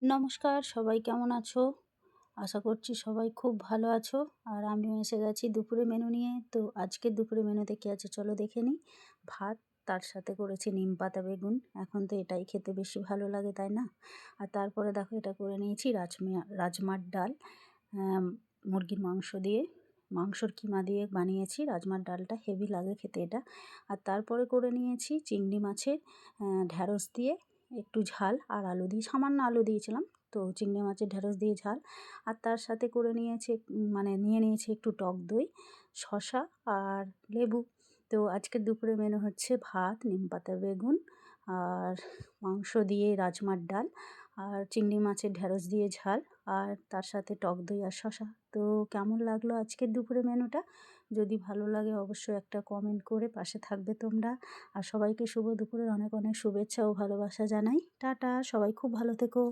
নমস্কার, সবাই কেমন আছো? আশা করছি সবাই খুব ভালো আছো। আর আমিও এসে গেছি দুপুরের মেনু নিয়ে। তো আজকের দুপুরের মেনুতে কী আছে চলো দেখে নিই। ভাত, তার সাথে করেছি নিমপাতা বেগুন। এখন তো এটাই খেতে বেশি ভালো লাগে, তাই না? আর তারপরে দেখো এটা করে নিয়েছি রাজমার ডাল, মুরগির মাংস দিয়ে, মাংসর কিমা দিয়ে বানিয়েছি। রাজমার ডালটা হেভি লাগে খেতে এটা। আর তারপরে করে নিয়েছি চিংড়ি মাছের ঢ্যাঁড়স দিয়ে একটু ঝাল, আর আলু দিয়ে, সামান্য আলু দিয়েছিলাম। তো চিংড়ি মাছের ঢ্যাঁড়স দিয়ে ঝাল। আর তার সাথে করে নিয়েছি নিয়ে নিয়েছি একটু টক দই, শসা আর লেবু। তো আজকের দুপুরে মেনু হচ্ছে ভাত, নিমপাতা বেগুন আর মাংস দিয়ে রাজমার ডাল আর চিংড়ি মাছের ঢ্যাঁড়স দিয়ে ঝাল, আর তার সাথে টক দই আর শসা। তো কেমন লাগলো আজকের দুপুরে মেনুটা? যদি ভালো লাগে অবশ্যই একটা কমেন্ট করে পাশে থাকবে তোমরা। আর সবাইকে শুভ দুপুরের অনেক অনেক শুভেচ্ছা ও ভালোবাসা জানাই। টাটা, সবাই খুব ভালো থেকো।